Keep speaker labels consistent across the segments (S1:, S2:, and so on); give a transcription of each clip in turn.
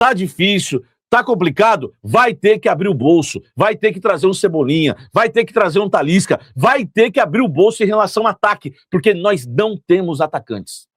S1: Tá difícil, tá complicado, vai ter que abrir o bolso, vai ter que trazer um Cebolinha, vai ter que trazer um Talisca, vai ter que abrir o bolso em relação ao ataque, porque nós não temos atacantes.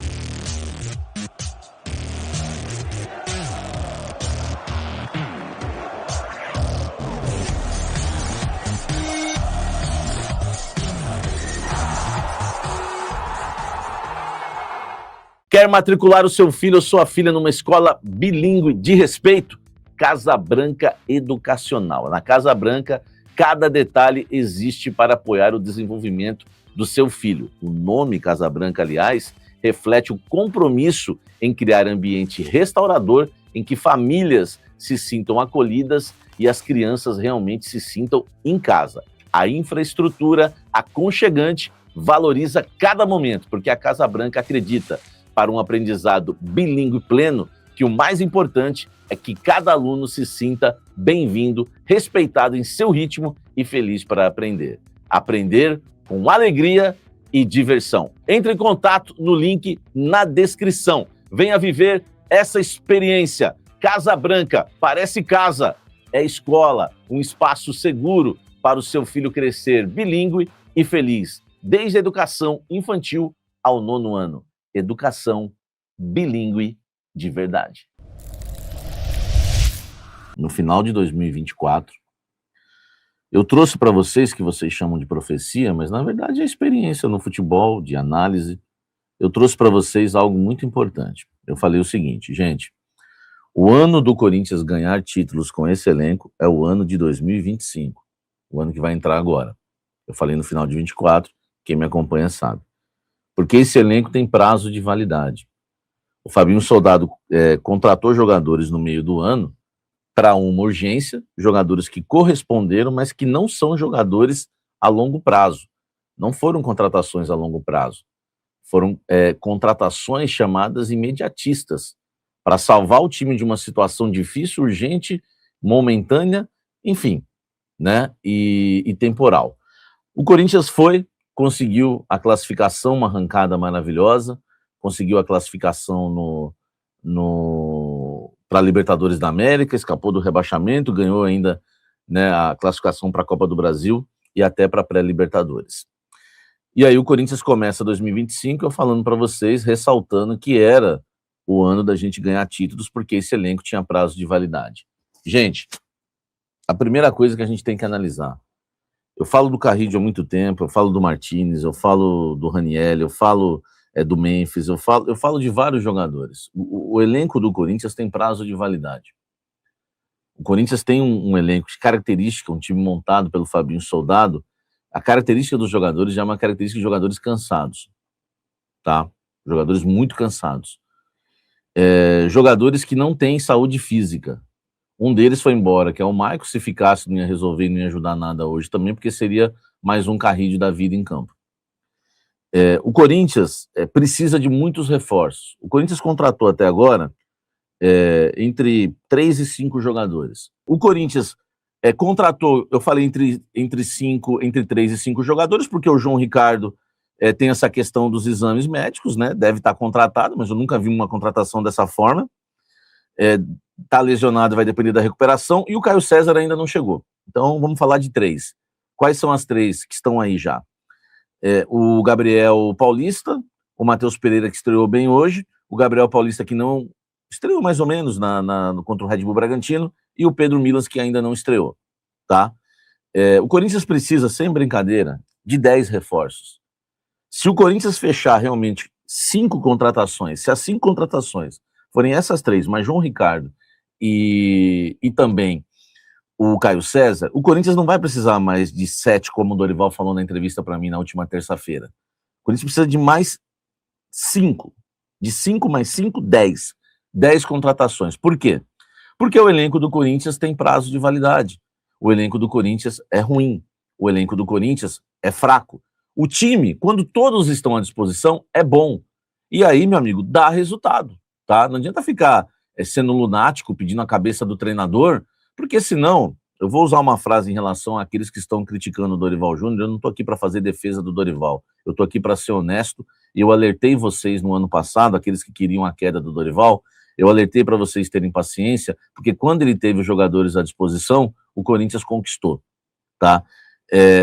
S1: Quer matricular o seu filho ou sua filha numa escola bilíngue de respeito? Casa Branca Educacional. Na Casa Branca, cada detalhe existe para apoiar o desenvolvimento do seu filho. O nome Casa Branca, aliás, reflete o compromisso em criar ambiente restaurador em que famílias se sintam acolhidas e as crianças realmente se sintam em casa. A infraestrutura aconchegante valoriza cada momento, porque a Casa Branca acredita, para um aprendizado bilíngue pleno, que o mais importante é que cada aluno se sinta bem-vindo, respeitado em seu ritmo e feliz para aprender. Aprender com alegria e diversão. Entre em contato no link na descrição. Venha viver essa experiência. Casa Branca, parece casa, é escola, um espaço seguro para o seu filho crescer bilíngue e feliz, desde a educação infantil ao 9º ano. Educação bilíngue de verdade. No final de 2024, eu trouxe para vocês, que vocês chamam de profecia, mas na verdade é experiência no futebol, de análise. Eu trouxe para vocês algo muito importante. Eu falei o seguinte, gente, o ano do Corinthians ganhar títulos com esse elenco é o ano de 2025, o ano que vai entrar agora. Eu falei no final de 24, quem me acompanha sabe. Porque esse elenco tem prazo de validade. O Fabinho Soldado contratou jogadores no meio do ano para uma urgência, jogadores que corresponderam, mas que não são jogadores a longo prazo. Não foram contratações a longo prazo. Foram contratações chamadas imediatistas, para salvar o time de uma situação difícil, urgente, momentânea, enfim, né, e temporal. O Corinthians conseguiu a classificação, uma arrancada maravilhosa, conseguiu a classificação para a Libertadores da América, escapou do rebaixamento, ganhou ainda, né, a classificação para a Copa do Brasil e até para a pré-Libertadores. E aí o Corinthians começa 2025, eu falando para vocês, ressaltando que era o ano da gente ganhar títulos, porque esse elenco tinha prazo de validade. Gente, a primeira coisa que a gente tem que analisar, eu falo do Carrillo há muito tempo, eu falo do Martínez, eu falo do Raniel, eu falo do Memphis, eu falo de vários jogadores. O elenco do Corinthians tem prazo de validade. O Corinthians tem um elenco de característica, um time montado pelo Fabinho Soldado. A característica dos jogadores já é uma característica de jogadores cansados, tá? Jogadores muito cansados. Jogadores que não têm saúde física. Um deles foi embora, que é o Maicon. Se ficasse, não ia resolver, não ia ajudar nada hoje também, porque seria mais um Carrillo da vida em campo. O Corinthians precisa de muitos reforços. O Corinthians contratou até agora entre 3 e 5 jogadores. O Corinthians contratou, eu falei entre 3 e 5 jogadores, porque o João Ricardo tem essa questão dos exames médicos, né? Deve estar contratado, mas eu nunca vi uma contratação dessa forma. Está lesionado, vai depender da recuperação, e o Caio César ainda não chegou. Então vamos falar de 3. Quais são as 3 que estão aí já? O Gabriel Paulista, o Matheus Pereira, que estreou bem hoje, o Gabriel Paulista, que não estreou mais ou menos contra o Red Bull Bragantino, e o Pedro Milas, que ainda não estreou, tá? O Corinthians precisa, sem brincadeira, de 10 reforços. Se o Corinthians fechar realmente 5 contratações, se as 5 contratações forem essas 3, mais João Ricardo e também o Caio César, o Corinthians não vai precisar mais de 7, como o Dorival falou na entrevista para mim na última terça-feira. O Corinthians precisa de mais 5. De 5 mais 5, 10. 10 contratações. Por quê? Porque o elenco do Corinthians tem prazo de validade. O elenco do Corinthians é ruim. O elenco do Corinthians é fraco. O time, quando todos estão à disposição, é bom. E aí, meu amigo, dá resultado, tá? Não adianta ficar sendo lunático, pedindo a cabeça do treinador, porque senão, eu vou usar uma frase em relação àqueles que estão criticando o Dorival Júnior, eu não estou aqui para fazer defesa do Dorival, eu estou aqui para ser honesto, e eu alertei vocês no ano passado, aqueles que queriam a queda do Dorival, Eu alertei para vocês terem paciência, porque quando ele teve os jogadores à disposição, o Corinthians conquistou, tá?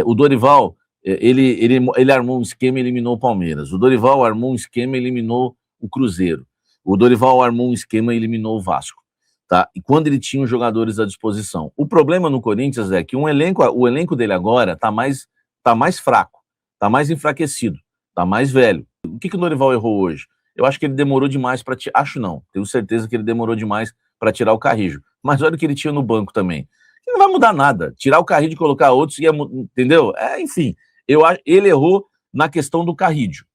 S1: O Dorival, ele armou um esquema e eliminou o Palmeiras. O Dorival armou um esquema e eliminou o Cruzeiro. O Dorival armou um esquema e eliminou o Vasco, tá? E quando ele tinha os jogadores à disposição. O problema no Corinthians é que o elenco dele agora tá mais fraco, tá mais enfraquecido, tá mais velho. O que o Dorival errou hoje? Eu acho que ele demorou demais para tirar. Acho não, tenho certeza que ele demorou demais para tirar o Carrijo. Mas olha o que ele tinha no banco também. Não vai mudar nada. Tirar o Carrijo e colocar outros, entendeu? Enfim, ele errou na questão do Carrijo.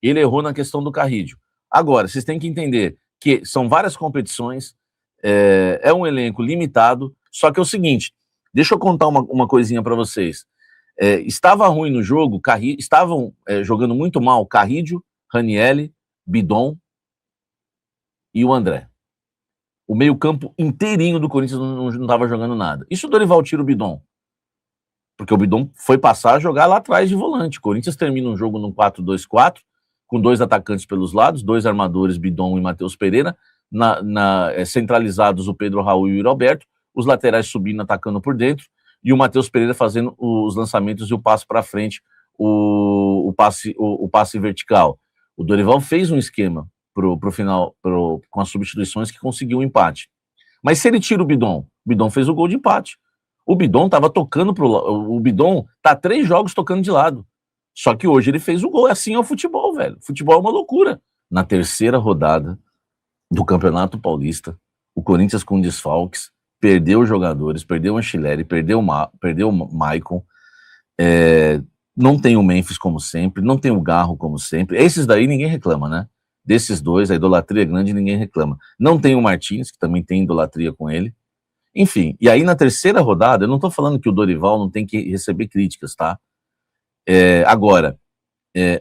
S1: Ele errou na questão do Carrijo. Agora, vocês têm que entender que são várias competições, é um elenco limitado, só que é o seguinte, deixa eu contar uma coisinha para vocês. Estava ruim no jogo, estavam jogando muito mal Carrijo, Ranieri, Bidon e o André. O meio-campo inteirinho do Corinthians não estava jogando nada. Isso o Dorival tira o Bidon. Porque o Bidon foi passar a jogar lá atrás de volante. O Corinthians termina um jogo num 4-2-4, com 2 atacantes pelos lados, 2 armadores, Bidon e Matheus Pereira, centralizados o Pedro Raul e o Yuri Alberto, os laterais subindo, atacando por dentro, e o Matheus Pereira fazendo os lançamentos e o passe para frente, o passe vertical. O Dorival fez um esquema pro final, com as substituições, que conseguiu um empate. Mas se ele tira o Bidon fez o gol de empate. O Bidon tava tocando o Bidon tá 3 jogos tocando de lado. Só que hoje ele fez o gol. Assim é o futebol, velho. Futebol é uma loucura. Na terceira rodada do Campeonato Paulista, o Corinthians com desfalques, perdeu os jogadores, perdeu o Anchileri, perdeu o Maicon, não tem o Memphis como sempre, não tem o Garro como sempre. Esses daí ninguém reclama, né? Desses dois, a idolatria é grande, ninguém reclama. Não tem o Martins, que também tem idolatria com ele. Enfim, e aí na terceira rodada, eu não tô falando que o Dorival não tem que receber críticas, tá? Agora,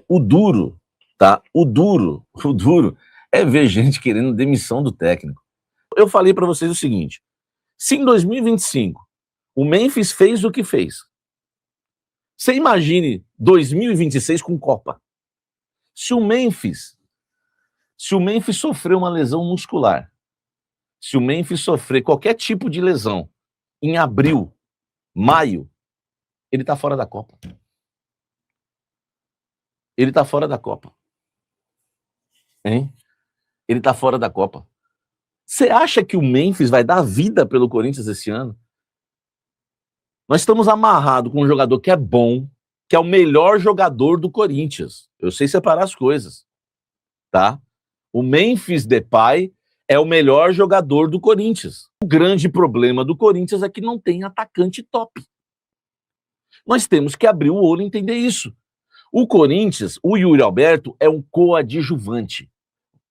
S1: o duro, tá? O duro é ver gente querendo demissão do técnico. Eu falei para vocês o seguinte, se em 2025 o Memphis fez o que fez, você imagine 2026 com Copa. Se o Memphis sofrer uma lesão muscular, se o Memphis sofrer qualquer tipo de lesão em abril, maio, ele tá fora da Copa. Ele tá fora da Copa. Hein? Ele tá fora da Copa. Você acha que o Memphis vai dar vida pelo Corinthians esse ano? Nós estamos amarrados com um jogador que é bom, que é o melhor jogador do Corinthians. Eu sei separar as coisas, tá? O Memphis Depay é o melhor jogador do Corinthians. O grande problema do Corinthians é que não tem atacante top. Nós temos que abrir o olho e entender isso. O Corinthians, o Yuri Alberto é um coadjuvante.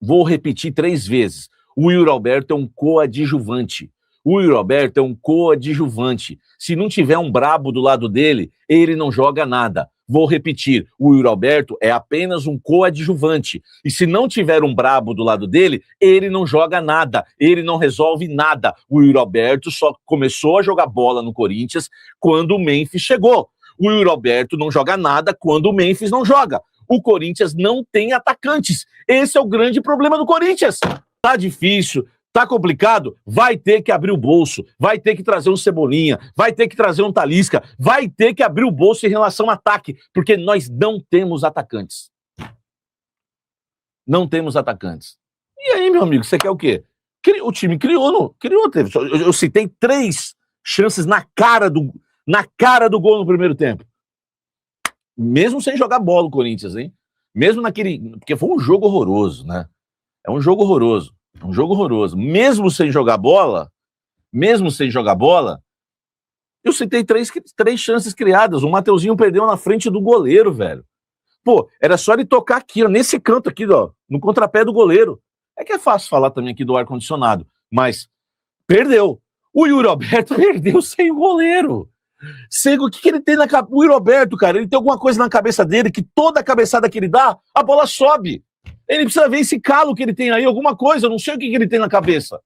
S1: Vou repetir 3 vezes. O Yuri Alberto é um coadjuvante. O Yuri Alberto é um coadjuvante. Se não tiver um brabo do lado dele, ele não joga nada. Vou repetir, o Yuri Alberto é apenas um coadjuvante. E se não tiver um brabo do lado dele, ele não joga nada, ele não resolve nada. O Yuri Alberto só começou a jogar bola no Corinthians quando o Memphis chegou. O Yuri Alberto não joga nada quando o Memphis não joga. O Corinthians não tem atacantes. Esse é o grande problema do Corinthians. Tá difícil, tá complicado, vai ter que abrir o bolso, vai ter que trazer um Cebolinha, vai ter que trazer um Talisca, vai ter que abrir o bolso em relação ao ataque, porque nós não temos atacantes. Não temos atacantes. E aí, meu amigo, você quer o quê? O time criou. Eu citei 3 chances na cara do gol no primeiro tempo. Mesmo sem jogar bola o Corinthians, hein? Mesmo naquele... Porque foi um jogo horroroso, né? É um jogo horroroso. Mesmo sem jogar bola, eu citei 3 chances criadas. O Mateuzinho perdeu na frente do goleiro, velho. Pô, era só ele tocar aqui, ó, nesse canto aqui, ó, no contrapé do goleiro. É que é fácil falar também aqui do ar-condicionado, mas perdeu. O Yuri Alberto perdeu sem o goleiro. O que ele tem na cabeça? O Yuri Alberto, cara, ele tem alguma coisa na cabeça dele que toda a cabeçada que ele dá, a bola sobe. Ele precisa ver esse calo que ele tem aí, alguma coisa, eu não sei o que ele tem na cabeça.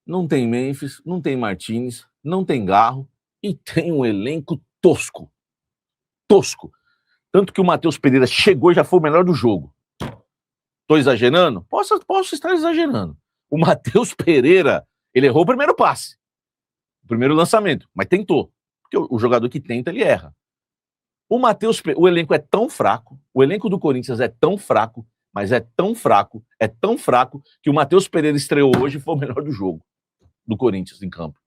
S1: Não tem Memphis, não tem Martins, não tem Garro e tem um elenco tosco. Tanto que o Matheus Pereira chegou e já foi o melhor do jogo. Tô exagerando? Posso estar exagerando. O Matheus Pereira, ele errou o primeiro passe, o primeiro lançamento, mas tentou. Porque o jogador que tenta, ele erra. O elenco é tão fraco, o elenco do Corinthians é tão fraco, mas é tão fraco, que o Matheus Pereira estreou hoje e foi o melhor do jogo do Corinthians em campo.